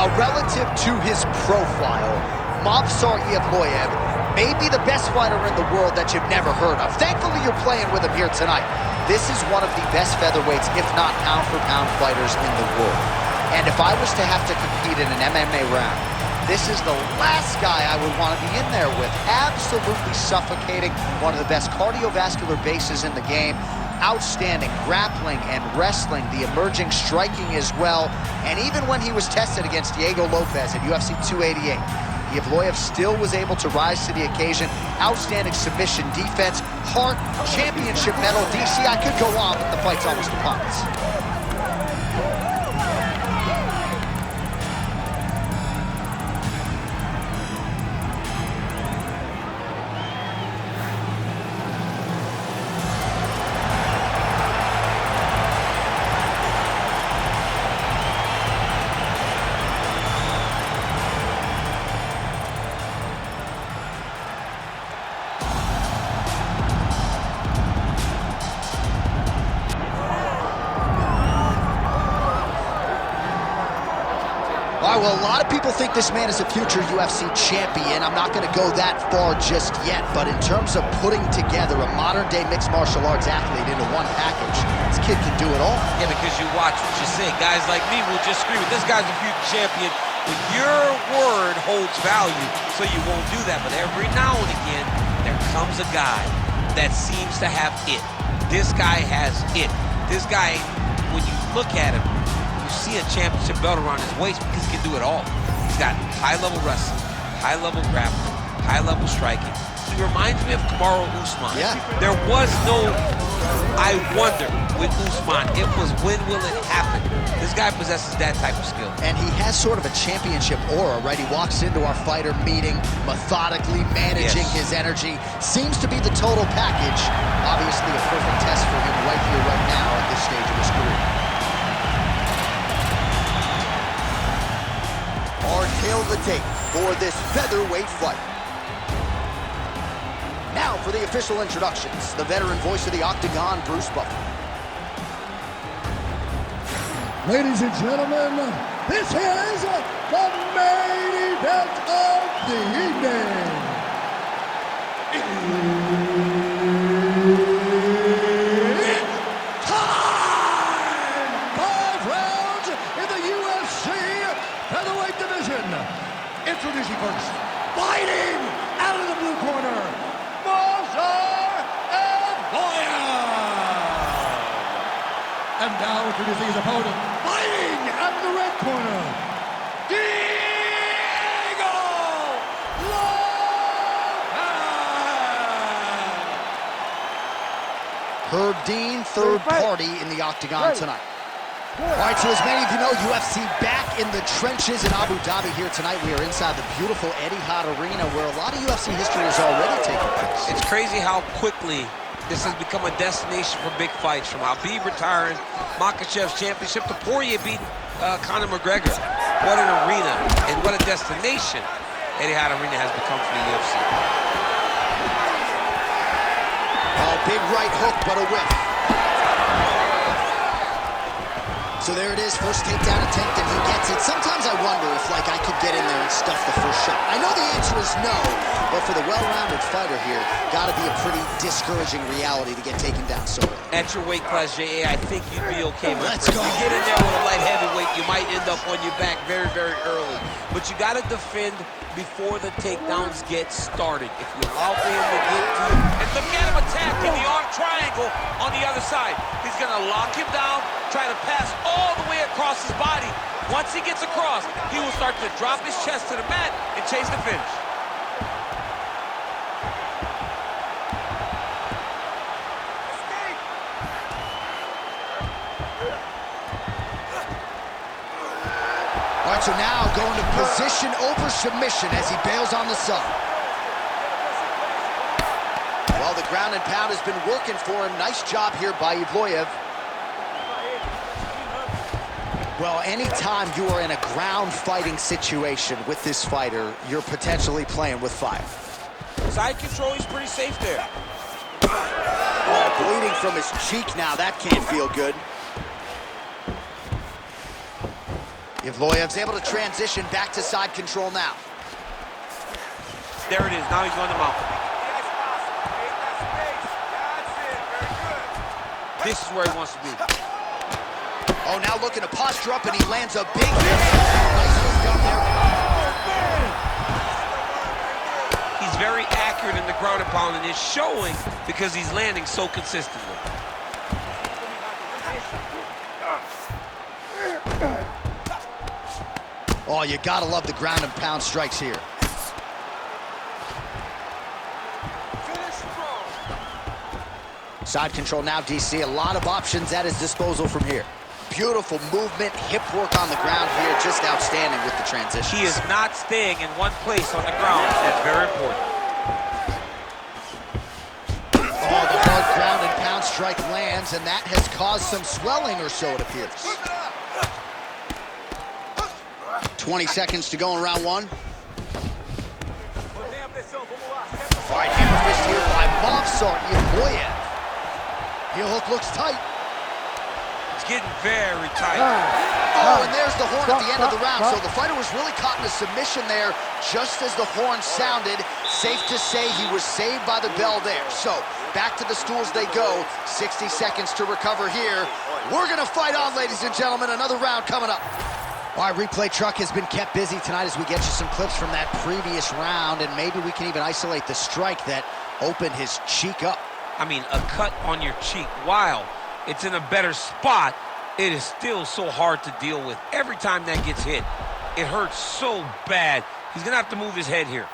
Now, relative to his profile, Mobrusar may be the best fighter in the world that you've never heard of. Thankfully, you're playing with him here tonight. This is one of the best featherweights, if not pound-for-pound fighters in the world. And if I was to have to compete in an MMA round, this is the last guy I would want to be in there with. Absolutely suffocating, one of the best cardiovascular bases in the game. Outstanding grappling and wrestling, the emerging striking as well. And even when he was tested against Diego Lopez at UFC 288, Yeblloyev still was able to rise to the occasion. Outstanding submission defense, heart, championship medal. DC, I could go on, but the fight's almost upon us. All right, well, a lot of people think this man is a future UFC champion. I'm not going to go that far just yet, but in terms of putting together a modern-day mixed martial arts athlete into one package, this kid can do it all. Yeah, because you watch what you say. Guys like me will just scream, this guy's a future champion, but your word holds value, so you won't do that. But every now and again, there comes a guy that seems to have it. This guy has it. This guy, when you look at him, you see a championship belt around his waist because he can do it all. He's got high-level wrestling, high-level grappling, high-level striking. He reminds me of Kamaru Usman. Yeah. There was no I wonder with Usman. It was when will it happen? This guy possesses that type of skill. And he has sort of a championship aura, right? He walks into our fighter meeting, methodically managing his energy. Seems to be the total package. Obviously a perfect test for him right here, right now at this stage of his career. Tail the tape for this featherweight fight. Now for the official introductions, the veteran voice of the Octagon, Bruce Buffer. Ladies and gentlemen, this is the main event of the evening. It's time! 5 rounds in the UFC featherweight division. Introducing first, fighting out of the blue corner, Mobrusar. And now introducing his opponent, fighting out of the red corner, Diego Lopez. Herb Dean, third party in the Octagon tonight. All right, so as many of you know, UFC back in the trenches in Abu Dhabi here tonight. We are inside the beautiful Etihad Arena where a lot of UFC history has already taken place. It's crazy how quickly this has become a destination for big fights, from Habib retiring, Makhachev's championship, to Poirier beating Conor McGregor. What an arena and what a destination Etihad Arena has become for the UFC. Oh, big right hook, but a whiff. So there it is, first takedown attempt, and he gets it. Sometimes I wonder if, like, I could get in there and stuff the first shot. I know the answer is no, but for the well-rounded fighter here, gotta be a pretty discouraging reality to get taken down so early. At your weight class, J.A., I think you'd be okay, my Let's friend. go. You get in there with a light heavyweight, you might end up on your back very, very early. But you gotta defend before the takedowns get started. If you allow for him to get to you, and look at him attacking the arm triangle on the other side. He's gonna lock him down, try to pass all the way across his body. Once he gets across, he will start to drop his chest to the mat and chase the finish. All right, so now going to position over submission as he bails on the sub. Well, the ground and pound has been working for him. Nice job here by Yeblloyev. Well, anytime you are in a ground fighting situation with this fighter, you're potentially playing with fire. Side control, he's pretty safe there. Oh, bleeding from his cheek now. That can't feel good. Yeblojev's able to transition back to side control now. There it is. Now he's on the mount. This is where he wants to be. Oh, now looking to posture up, and he lands a big hit. Nicely done there. He's very accurate in the ground and pound, and it's showing because he's landing so consistently. Oh, you gotta love the ground and pound strikes here. Side control now, DC. A lot of options at his disposal from here. Beautiful movement, hip work on the ground here. Just outstanding with the transition. He is not staying in one place on the ground. That's very important. Oh, the hard ground and pound strike lands, and that has caused some swelling or so, it appears. 20 seconds to go in round one. All right, hammer fist here by Mo브사르. Heel hook looks tight. It's getting very tight. Oh, and there's the horn at the end of the round. So the fighter was really caught in a submission there just as the horn sounded. Safe to say he was saved by the bell there. So back to the stools they go. 60 seconds to recover here. We're going to fight on, ladies and gentlemen. Another round coming up. All right, replay truck has been kept busy tonight as we get you some clips from that previous round, and maybe we can even isolate the strike that opened his cheek up. I mean, a cut on your cheek, while it's in a better spot, it is still so hard to deal with. Every time that gets hit, it hurts so bad. He's gonna have to move his head here.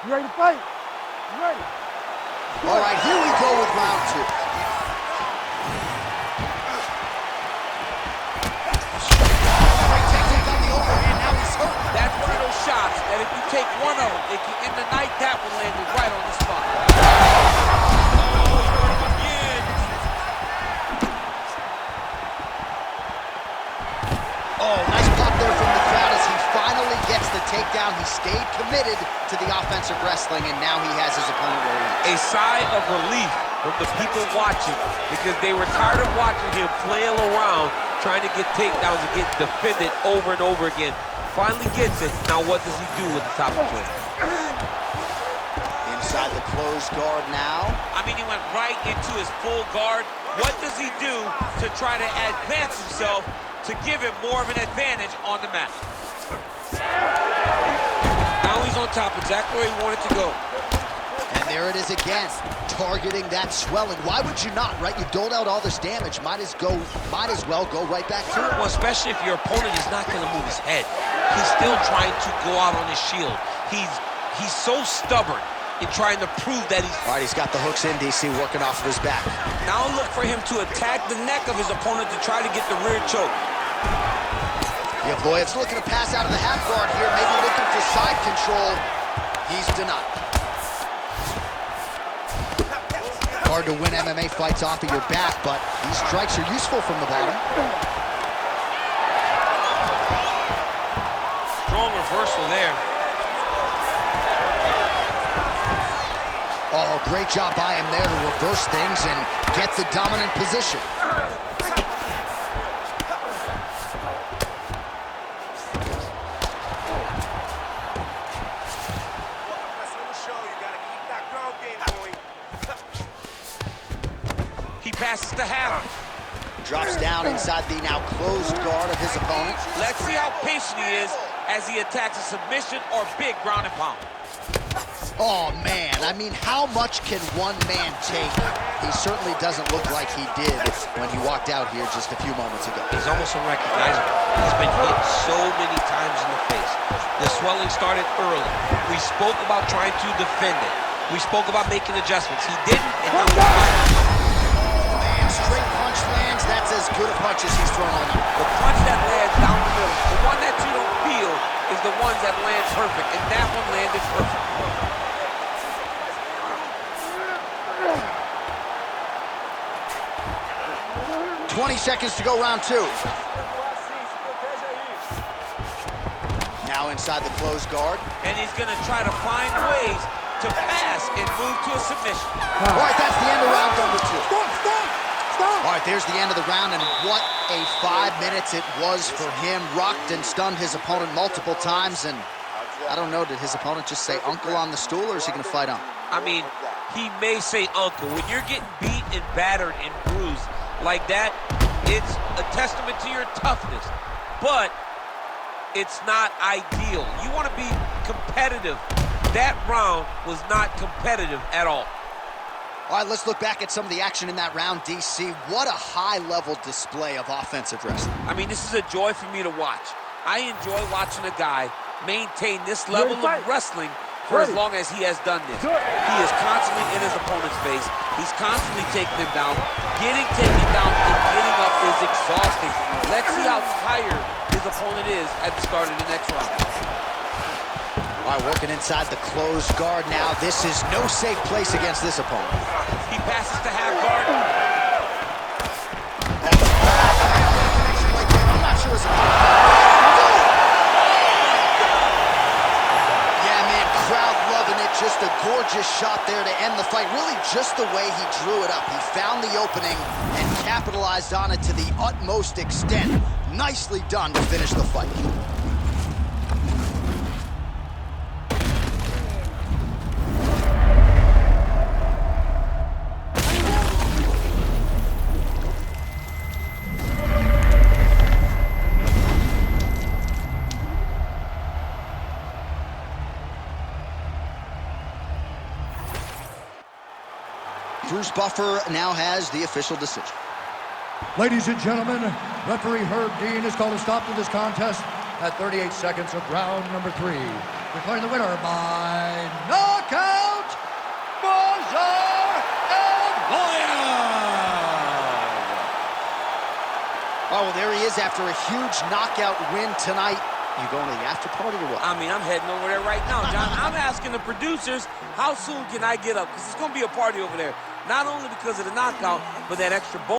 You ready to fight? You ready? All right, here we go with round two. That's one of those shots that if you take one of them, it can end the night. That one landed right on the spot. Oh, nice pop there from the crowd as he finally gets the takedown. He stayed committed to the offensive wrestling, and now he has his opponent where he is. A sigh of relief from the people watching because they were tired of watching him flail around trying to get takedowns and get defended over and over again. Finally gets it. Now what does he do with the top of the Inside the closed guard now. I mean, he went right into his full guard. What does he do to try to advance himself to give him more of an advantage on the mat? Now he's on top, exactly where he wanted to go. And there it is again, targeting that swelling. Why would you not, right? You doled out all this damage. Might as well go right back to it. Well, especially if your opponent is not going to move his head. He's still trying to go out on his shield. He's so stubborn in trying to prove that he's... All right, he's got the hooks in, DC, working off of his back. Now look for him to attack the neck of his opponent to try to get the rear choke. Yeblojev's looking to pass out of the half guard here, maybe looking for side control. He's denied. Hard to win MMA fights off of your back, but these strikes are useful from the bottom. Strong reversal there. Oh, great job by him there to reverse things and get the dominant position. He passes the half. Drops down inside the now closed guard of his opponent. Let's see how patient he is as he attacks a submission or big ground and pound. Oh, man. I mean, how much can one man take? He certainly doesn't look like he did when he walked out here just a few moments ago. He's almost unrecognizable. He's been hit so many times in the face. The swelling started early. We spoke about trying to defend it. We spoke about making adjustments. He didn't, and now he's fighting. Straight punch lands, that's as good a punch as he's thrown all night. The punch that lands down the middle, the one that you don't feel is the ones that land perfect, and that one landed perfect. "20 seconds to go, round two." Now inside the closed guard. And he's gonna try to find ways to pass and move to a submission. All right, that's the end of round number two. Stop! stop. All right, there's the end of the round, and what a 5 minutes it was for him. Rocked and stunned his opponent multiple times, and I don't know, did his opponent just say uncle on the stool, or is he going to fight on? I mean, he may say uncle. When you're getting beat and battered and bruised like that, it's a testament to your toughness, but it's not ideal. You want to be competitive. That round was not competitive at all. All right, let's look back at some of the action in that round, DC. What a high-level display of offensive wrestling. I mean, this is a joy for me to watch. I enjoy watching a guy maintain this level of wrestling for as long as he has done this. He is constantly in his opponent's face. He's constantly taking him down. Getting taken down and getting up is exhausting. Let's see how tired his opponent is at the start of the next round. All right, working inside the closed guard now. This is no safe place against this opponent. He passes to half guard. I'm not sure his opponent. Yeah, man, crowd loving it. Just a gorgeous shot there to end the fight. Really just the way he drew it up. He found the opening and capitalized on it to the utmost extent. Nicely done to finish the fight. Bruce Buffer now has the official decision. Ladies and gentlemen, referee Herb Dean has called a stop to this contest at 38 seconds of round number 3. Declaring the winner by knockout, Mo브사르. Oh, well, there he is after a huge knockout win tonight. You going to the after party or what? I mean, I'm heading over there right now, John. I'm asking the producers, how soon can I get up? Because it's going to be a party over there. Not only because of the knockout, but that extra bonus.